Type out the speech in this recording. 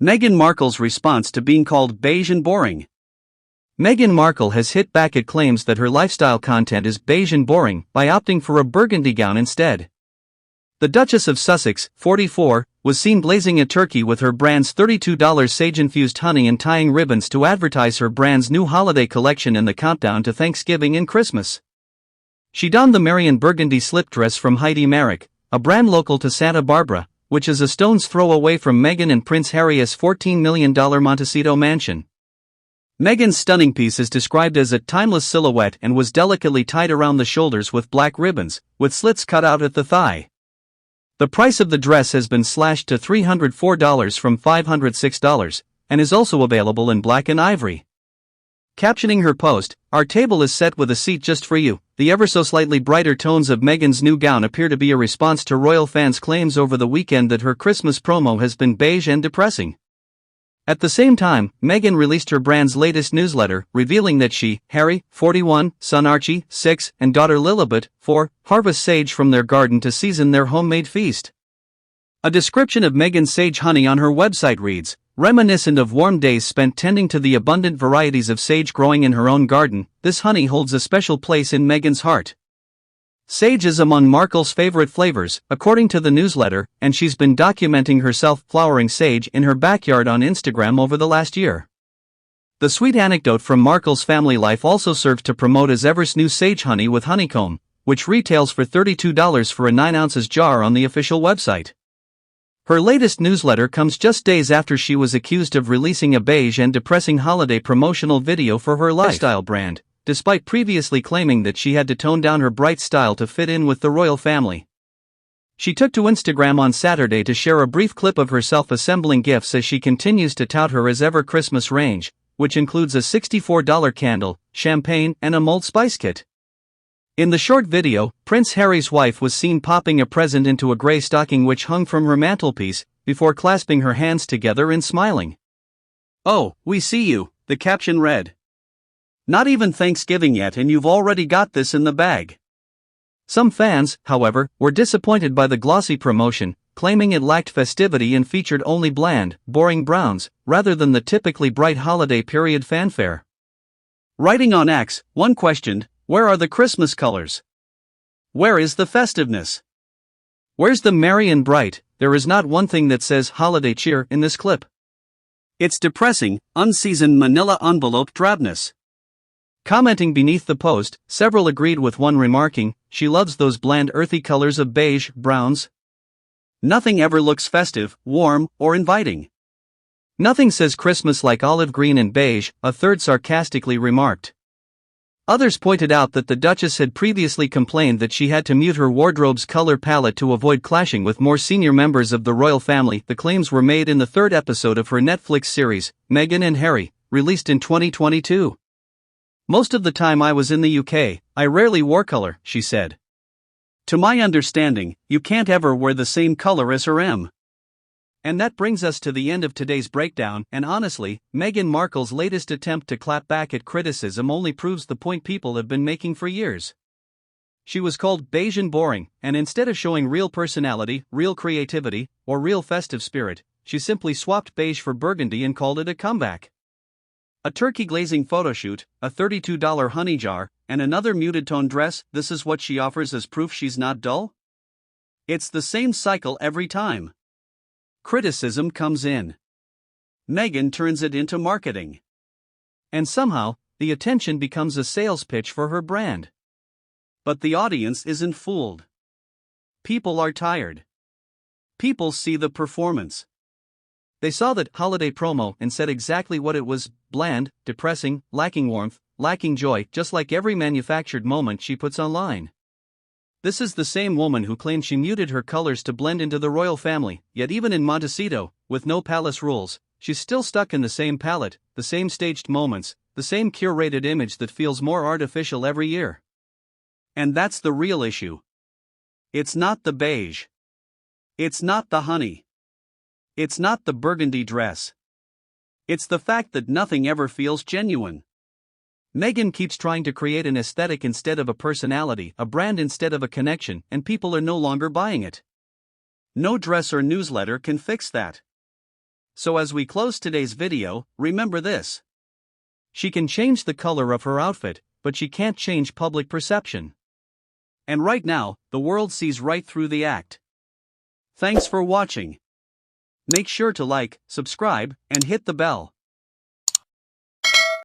Meghan Markle's response to being called beige and boring. Meghan Markle has hit back at claims that her lifestyle content is beige and boring by opting for a burgundy gown instead. The Duchess of Sussex, 44, was seen blazing a turkey with her brand's $32 sage-infused honey and tying ribbons to advertise her brand's new holiday collection in the countdown to Thanksgiving and Christmas. She donned the Marion burgundy slip dress from Heidi Marek, a brand local to Santa Barbara, which is a stone's throw away from Meghan and Prince Harry's $14 million Montecito mansion. Meghan's stunning piece is described as a timeless silhouette and was delicately tied around the shoulders with black ribbons, with slits cut out at the thigh. The price of the dress has been slashed to $304 from $506, and is also available in black and ivory. Captioning her post, "Our table is set with a seat just for you," the ever so slightly brighter tones of Meghan's new gown appear to be a response to royal fans' claims over the weekend that her Christmas promo has been beige and depressing. At the same time, Meghan released her brand's latest newsletter, revealing that she, Harry, 41, son Archie, 6, and daughter Lilibet, 4, harvest sage from their garden to season their homemade feast. A description of Meghan's sage honey on her website reads, "Reminiscent of warm days spent tending to the abundant varieties of sage growing in her own garden, this honey holds a special place in Meghan's heart." Sage is among Markle's favorite flavors, according to the newsletter, and she's been documenting herself flowering sage in her backyard on Instagram over the last year. The sweet anecdote from Markle's family life also serves to promote Everest's new sage honey with honeycomb, which retails for $32 for a 9 ounces jar on the official website. Her latest newsletter comes just days after she was accused of releasing a beige and depressing holiday promotional video for her lifestyle brand, despite previously claiming that she had to tone down her bright style to fit in with the royal family. She took to Instagram on Saturday to share a brief clip of herself assembling gifts as she continues to tout her as-ever Christmas range, which includes a $64 candle, champagne, and a mulled spice kit. In the short video, Prince Harry's wife was seen popping a present into a grey stocking which hung from her mantelpiece, before clasping her hands together and smiling. "Oh, we see you," the caption read. "Not even Thanksgiving yet and you've already got this in the bag." Some fans, however, were disappointed by the glossy promotion, claiming it lacked festivity and featured only bland, boring browns, rather than the typically bright holiday period fanfare. Writing on X, one questioned, "Where are the Christmas colors? Where is the festiveness? Where's the merry and bright? There is not one thing that says holiday cheer in this clip. It's depressing, unseasoned manila envelope drabness." Commenting beneath the post, several agreed with one remarking, "She loves those bland earthy colors of beige, browns. Nothing ever looks festive, warm, or inviting. Nothing says Christmas like olive green and beige," a third sarcastically remarked. Others pointed out that the Duchess had previously complained that she had to mute her wardrobe's color palette to avoid clashing with more senior members of the royal family. The claims were made in the third episode of her Netflix series, Meghan and Harry, released in 2022. "Most of the time I was in the UK, I rarely wore color," she said. "To my understanding, you can't ever wear the same color as her M." And that brings us to the end of today's breakdown, and honestly, Meghan Markle's latest attempt to clap back at criticism only proves the point people have been making for years. She was called beige and boring, and instead of showing real personality, real creativity, or real festive spirit, she simply swapped beige for burgundy and called it a comeback. A turkey glazing photoshoot, a $32 honey jar, and another muted tone dress, this is what she offers as proof she's not dull? It's the same cycle every time. Criticism comes in. Meghan turns it into marketing. And somehow, the attention becomes a sales pitch for her brand. But the audience isn't fooled. People are tired. People see the performance. They saw that holiday promo and said exactly what it was: bland, depressing, lacking warmth, lacking joy, just like every manufactured moment she puts online. This is the same woman who claimed she muted her colors to blend into the royal family, yet even in Montecito, with no palace rules, she's still stuck in the same palette, the same staged moments, the same curated image that feels more artificial every year. And that's the real issue. It's not the beige. It's not the honey. It's not the burgundy dress. It's the fact that nothing ever feels genuine. Meghan keeps trying to create an aesthetic instead of a personality, a brand instead of a connection, and people are no longer buying it. No dress or newsletter can fix that. So as we close today's video, remember this. She can change the color of her outfit, but she can't change public perception. And right now, the world sees right through the act. Thanks for watching. Make sure to like, subscribe, and hit the bell.